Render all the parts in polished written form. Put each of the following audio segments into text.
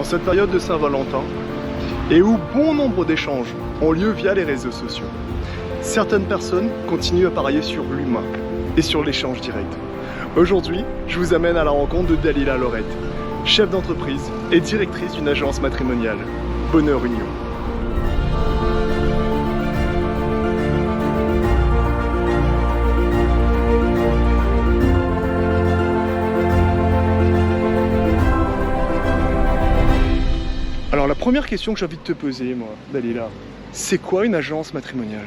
en cette période de Saint-Valentin et où bon nombre d'échanges ont lieu via les réseaux sociaux. Certaines personnes continuent à parier sur l'humain et sur l'échange direct. Aujourd'hui, je vous amène à la rencontre de Dalila Lorette, chef d'entreprise et directrice d'une agence matrimoniale, Bonheur Union. Alors la première question que j'ai envie de te poser, moi, Dalila, c'est quoi une agence matrimoniale?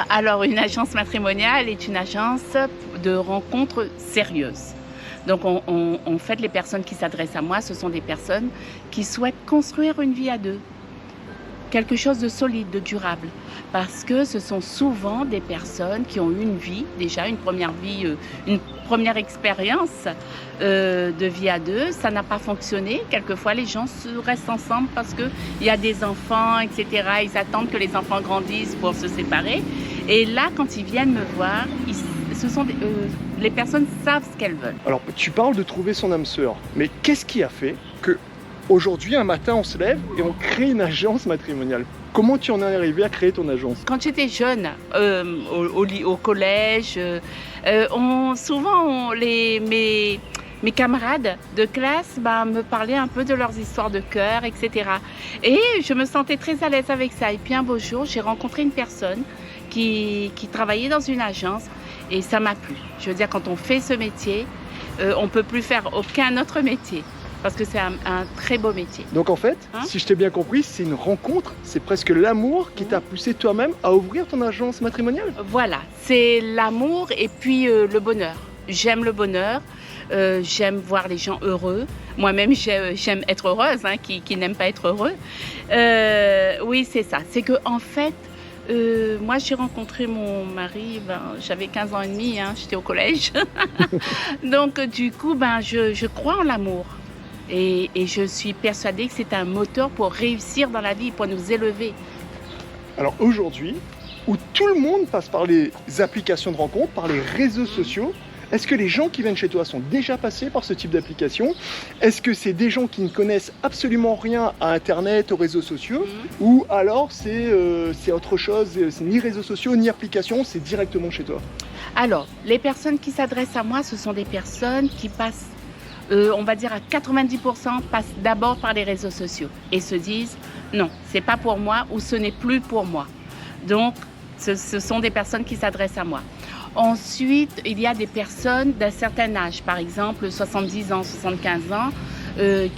Alors, une agence matrimoniale est une agence de rencontres sérieuses. Donc, en fait, les personnes qui s'adressent à moi, ce sont des personnes qui souhaitent construire une vie à deux. Quelque chose de solide, de durable. Parce que ce sont souvent des personnes qui ont eu une vie, déjà une première vie, une première expérience de vie à deux. Ça n'a pas fonctionné. Quelquefois, les gens restent ensemble parce qu'il y a des enfants, etc. Ils attendent que les enfants grandissent pour se séparer. Et là, quand ils viennent me voir, les personnes savent ce qu'elles veulent. Alors, tu parles de trouver son âme sœur, mais qu'est-ce qui a fait que aujourd'hui, un matin, on se lève et on crée une agence matrimoniale? Comment tu en es arrivé à créer ton agence? Quand j'étais jeune, au collège, souvent mes camarades de classe me parlaient un peu de leurs histoires de cœur, etc. Et je me sentais très à l'aise avec ça. Et puis un beau jour, j'ai rencontré une personne qui travaillait dans une agence et ça m'a plu. Je veux dire, quand on fait ce métier, on ne peut plus faire aucun autre métier. Parce que c'est un très beau métier. Donc en fait, si je t'ai bien compris, c'est une rencontre, c'est presque l'amour qui t'a poussé toi-même à ouvrir ton agence matrimoniale? Voilà, c'est l'amour et puis le bonheur. J'aime le bonheur, j'aime voir les gens heureux. Moi-même, j'aime être heureuse, qui n'aime pas être heureux. Oui, c'est ça. C'est que en fait, moi, j'ai rencontré mon mari, j'avais 15 ans et demi, j'étais au collège. Donc du coup, je crois en l'amour. Et je suis persuadée que c'est un moteur pour réussir dans la vie, pour nous élever. Alors aujourd'hui, où tout le monde passe par les applications de rencontre, par les réseaux sociaux, est-ce que les gens qui viennent chez toi sont déjà passés par ce type d'application? Est-ce que c'est des gens qui ne connaissent absolument rien à Internet, aux réseaux sociaux? Ou alors c'est autre chose, c'est ni réseaux sociaux, ni applications, c'est directement chez toi? Alors, les personnes qui s'adressent à moi, ce sont des personnes qui passent on va dire à 90% passent d'abord par les réseaux sociaux et se disent non, c'est pas pour moi ou ce n'est plus pour moi. Donc, ce sont des personnes qui s'adressent à moi. Ensuite, il y a des personnes d'un certain âge, par exemple 70 ans, 75 ans,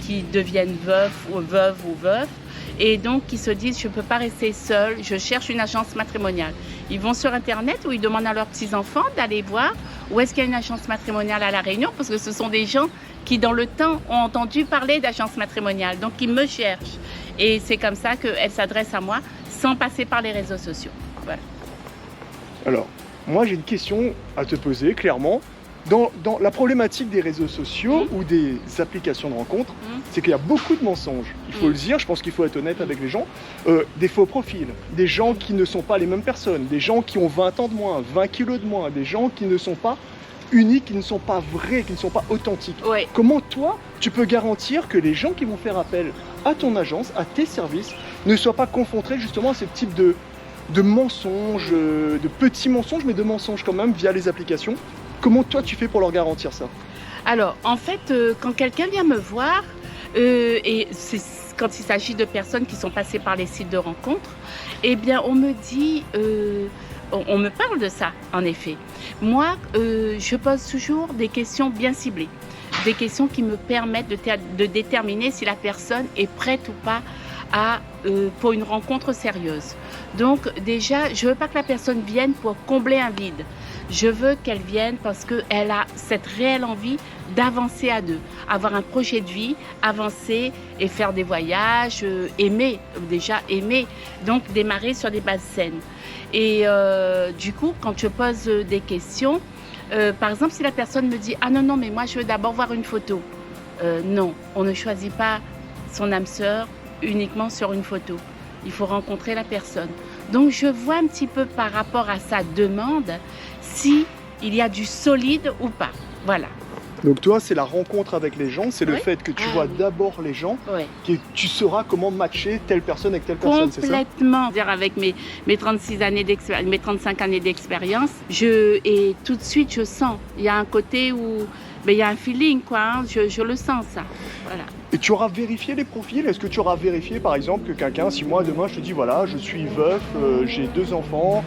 qui deviennent veuves ou veufs, et donc qui se disent je ne peux pas rester seule, je cherche une agence matrimoniale. Ils vont sur Internet ou ils demandent à leurs petits-enfants d'aller voir où est-ce qu'il y a une agence matrimoniale à La Réunion, parce que ce sont des gens qui dans le temps ont entendu parler d'agence matrimoniale, donc ils me cherchent. Et c'est comme ça qu'elles s'adressent à moi sans passer par les réseaux sociaux. Voilà. Alors, moi j'ai une question à te poser, clairement. Dans la problématique des réseaux sociaux ou des applications de rencontres, c'est qu'il y a beaucoup de mensonges. Il faut le dire, je pense qu'il faut être honnête avec les gens. Des faux profils, des gens qui ne sont pas les mêmes personnes, des gens qui ont 20 ans de moins, 20 kilos de moins, des gens qui ne sont pas uniques, qui ne sont pas vrais, qui ne sont pas authentiques. Oui. Comment toi, tu peux garantir que les gens qui vont faire appel à ton agence, à tes services, ne soient pas confrontés justement à ce type de mensonges, de petits mensonges, mais de mensonges quand même via les applications? Comment toi tu fais pour leur garantir ça? Alors, en fait, quand quelqu'un vient me voir, et quand il s'agit de personnes qui sont passées par les sites de rencontres, eh bien, on me dit, on me parle de ça, en effet. Moi, je pose toujours des questions bien ciblées, des questions qui me permettent de déterminer si la personne est prête ou pas pour une rencontre sérieuse. Donc, déjà, je ne veux pas que la personne vienne pour combler un vide. Je veux qu'elle vienne parce qu'elle a cette réelle envie d'avancer à deux, avoir un projet de vie, avancer et faire des voyages, aimer, donc démarrer sur des bases saines. Et du coup, quand je pose des questions, par exemple, si la personne me dit « Ah non, mais moi je veux d'abord voir une photo », non, on ne choisit pas son âme sœur uniquement sur une photo. Il faut rencontrer la personne. Donc, je vois un petit peu par rapport à sa demande si il y a du solide ou pas. Voilà. Donc toi, c'est la rencontre avec les gens, c'est le fait que tu vois d'abord les gens, que tu sauras comment matcher telle personne avec telle personne, c'est ça? Complètement. Avec mes 36 années d'expérience, mes 35 années d'expérience, et tout de suite, je sens. Il y a un côté où il y a un feeling, quoi. Hein, je le sens, ça. Voilà. Et tu auras vérifié les profils? Est-ce que tu auras vérifié, par exemple, que quelqu'un, si moi, demain, je te dis, voilà, je suis veuf, j'ai 2 enfants,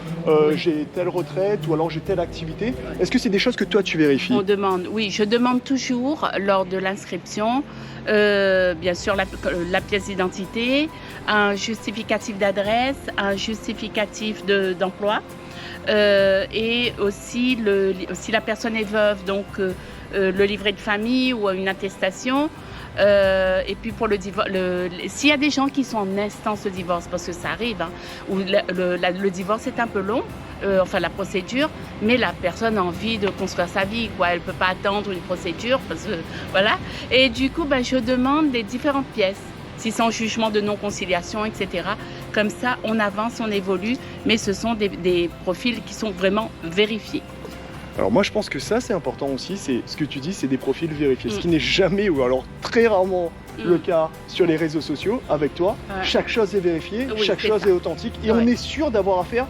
j'ai telle retraite, ou alors j'ai telle activité. Est-ce que c'est des choses que toi, tu vérifies? On demande, oui, je demande toujours, lors de l'inscription, bien sûr, la pièce d'identité, un justificatif d'adresse, un justificatif d'emploi, et aussi, si la personne est veuve, donc le livret de famille ou une attestation. Et puis pour le divorce, s'il y a des gens qui sont en instance de divorce, parce que ça arrive, hein, où le divorce est un peu long, enfin la procédure, mais la personne a envie de construire sa vie, quoi. Elle ne peut pas attendre une procédure, parce que, voilà. Et du coup, je demande les différentes pièces, si c'est en jugement de non-conciliation, etc. Comme ça, on avance, on évolue, mais ce sont des profils qui sont vraiment vérifiés. Alors moi je pense que ça c'est important aussi, c'est ce que tu dis, c'est des profils vérifiés, ce qui n'est jamais ou alors très rarement le cas sur les réseaux sociaux. Avec toi, chaque chose est vérifiée, chaque chose est authentique et on est sûr d'avoir affaire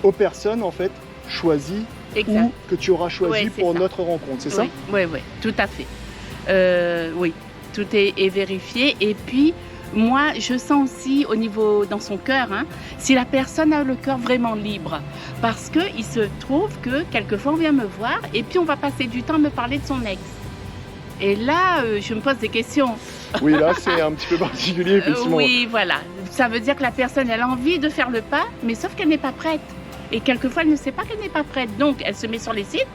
aux personnes en fait choisies ou que tu auras choisies pour notre rencontre, c'est ça? Oui, tout à fait. Oui, tout est vérifié et puis moi, je sens aussi au niveau, dans son cœur, hein, si la personne a le cœur vraiment libre. Parce qu'il se trouve que quelquefois on vient me voir et puis on va passer du temps à me parler de son ex. Et là, je me pose des questions. Oui, là, c'est un petit peu particulier, effectivement. Oui, voilà. Ça veut dire que la personne, elle a envie de faire le pas, mais sauf qu'elle n'est pas prête. Et quelquefois, elle ne sait pas qu'elle n'est pas prête. Donc, elle se met sur les sites.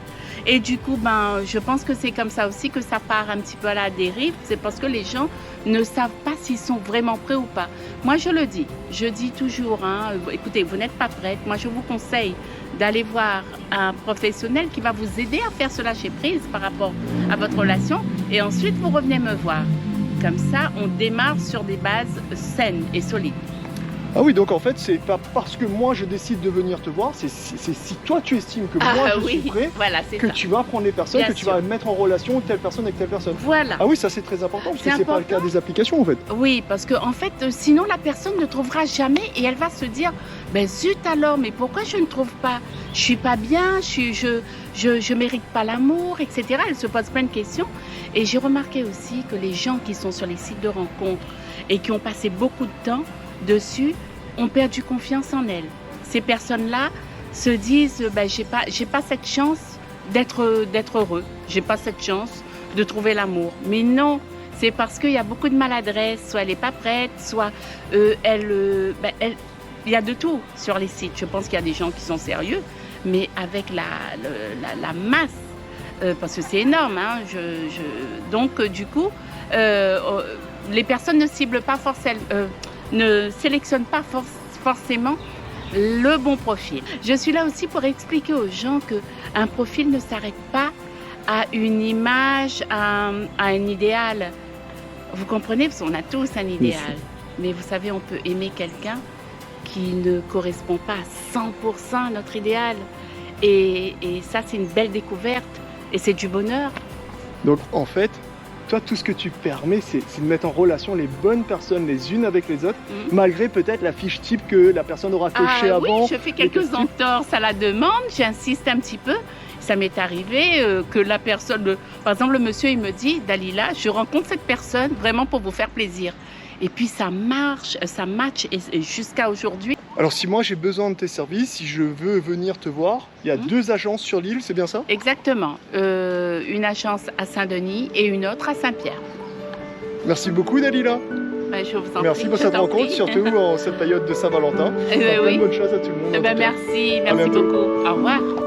Et du coup, je pense que c'est comme ça aussi que ça part un petit peu à la dérive. C'est parce que les gens ne savent pas s'ils sont vraiment prêts ou pas. Moi, je le dis. Je dis toujours, hein, écoutez, vous n'êtes pas prête. Moi, je vous conseille d'aller voir un professionnel qui va vous aider à faire ce lâcher-prise par rapport à votre relation. Et ensuite, vous revenez me voir. Comme ça, on démarre sur des bases saines et solides. Ah oui, donc en fait, c'est pas parce que moi je décide de venir te voir, c'est si toi tu estimes que moi je suis prêt, que tu vas prendre les personnes, que tu vas mettre en relation telle personne avec telle personne. Voilà. Ah oui, ça c'est très important, parce que c'est pas le cas des applications en fait. Oui, parce que en fait, sinon la personne ne trouvera jamais et elle va se dire, ben zut alors, mais pourquoi je ne trouve pas? Je suis pas bien, je mérite pas l'amour, etc. Elle se pose plein de questions. Et j'ai remarqué aussi que les gens qui sont sur les sites de rencontres et qui ont passé beaucoup de temps dessus ont perdu confiance en elles. Ces personnes-là se disent j'ai pas cette chance d'être heureux, j'ai pas cette chance de trouver l'amour. Mais non, c'est parce qu'il y a beaucoup de maladresse, soit elle n'est pas prête, soit il y a de tout sur les sites. Je pense qu'il y a des gens qui sont sérieux, mais avec la masse, parce que c'est énorme, hein, donc du coup les personnes ne ciblent pas forcément, ne sélectionnent pas forcément le bon profil. Je suis là aussi pour expliquer aux gens qu'un profil ne s'arrête pas à une image, à un idéal. Vous comprenez? Parce qu'on a tous un idéal. Mais vous savez, on peut aimer quelqu'un qui ne correspond pas à 100% à notre idéal. Et ça, c'est une belle découverte. Et c'est du bonheur. Donc, en fait, toi, tout ce que tu permets, c'est de mettre en relation les bonnes personnes les unes avec les autres, malgré peut-être la fiche type que la personne aura cochée avant. Oui, je fais quelques entorses à la demande, j'insiste un petit peu. Ça m'est arrivé que la personne, par exemple, le monsieur, il me dit, Dalila, je rencontre cette personne vraiment pour vous faire plaisir. Et puis ça marche, ça match et jusqu'à aujourd'hui. Alors si moi j'ai besoin de tes services, si je veux venir te voir, il y a 2 agences sur l'île, c'est bien ça? Exactement. Une agence à Saint-Denis et une autre à Saint-Pierre. Merci beaucoup Dalila. Je vous en merci prie, pour cette rencontre, surtout en cette période de Saint-Valentin. Plein de bonnes choses à tout le monde. Merci beaucoup. Au revoir.